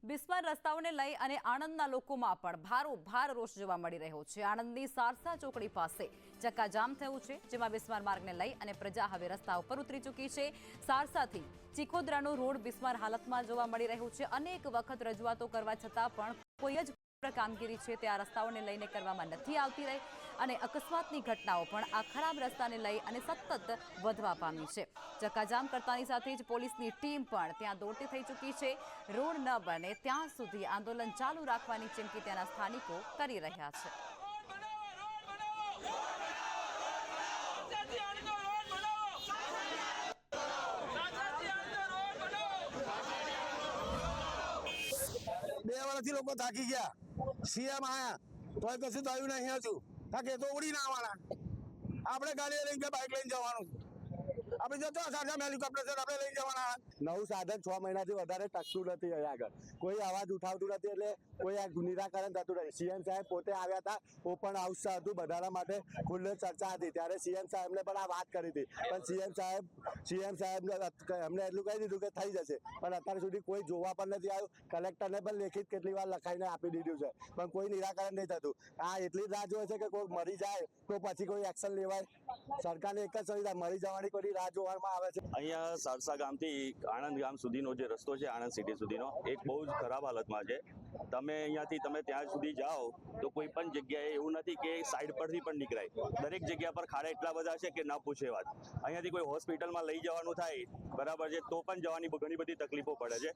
બિસ્માર રસ્તાઓને લઈ અને આણંદના લોકોમાં પણ ભારોભાર રોષ જોવા મળી રહ્યો છે। આણંદની સારસા ચોકડી પાસે ચક્કાજામ થયું છે, જેમાં બિસ્માર માર્ગને લઈ અને પ્રજા હવે રસ્તા ઉપર ઉતરી ચૂકી છે। સારસાથી ચીખોદરાનો રોડ બિસ્માર હાલતમાં જોવા મળી રહ્યો છે। અનેક વખત રજૂઆતો કરવા છતાં પણ કોઈ જ કામગીરી છે તે આ રસ્તાઓને લઈને કરવામાં નથી આવતી રહી અને અકસ્માતની ઘટનાઓ પણ આ ખરાબ રસ્તાને લઈ અને સતત વધવા પામી છે। ચક્કાજામ કરતાની સાથે જ પોલીસની ટીમ પણ ત્યાં દોડતી થઈ ચૂકી છે। રોડ ન બને ત્યાં સુધી આંદોલન ચાલુ રાખવાની ચીમકી ત્યાંના સ્થાનિકો કરી રહ્યા છે। બે વર્ષથી લોકો થાકી ગયા, સીએમ આયા તોય કશું થયું નહીં હજુ। થાકે તો ઉડીને આવવાના, આપણે ગાડી લઈને બાઇક લઈને જવાનું, આપણે જતો સાચા હેલિકોપ્ટર છે આપણે લઈને જવાના। નવું સાધન 6 મહિનાથી વધારે ટકતું નથી, અહીંયા આગળ કોઈ અવાજ ઉઠાવતું નથી, એટલે કોઈ આ નિરાકરણ થતું નથી। સીએમ સાહેબ પોતે આવ્યા હતા, ઓપન હાઉસ હતું બધાના માટે, ખુલ્લે ચર્ચા હતી, ત્યારે સીએમ સાહેબને પણ આ વાત કરી હતી, પણ સીએમ સાહેબ એમને એટલું કહી દીધું કે થઈ જશે, પણ અત્યાર સુધી કોઈ જોવા પણ નથી આવ્યું। કલેક્ટરને પણ લેખિત કેટલી વાર લખાઈને આપી દીધું છે, પણ કોઈ નિરાકરણ નહીં થતું। આ એટલી રાહ જોવે છે કે કોઈ મરી જાય તો પછી કોઈ એક્શન લેવાય। સરકારને એક જ સુવિધા, મરી જવાની કોઈ રાહ જોવામાં આવે છે। અહીંયા સારસા ગામથી આણંદ ગામ સુધીનો જે રસ્તો છે, આણંદ સિટી સુધીનો, એક બહુ જ ખરાબ હાલતમાં છે। તમે અહીંયાથી તમે ત્યાં સુધી જાઓ તો કોઈ પણ જગ્યાએ એવું નથી કે સાઈડ પરથી પણ નીકળાય, દરેક જગ્યા પર ખાડા એટલા બધા છે કે ના પૂછે વાત। અહીંયાથી કોઈ હોસ્પિટલમાં લઈ જવાનું થાય બરાબર છે તો પણ જવાની ઘણી બધી તકલીફો પડે છે।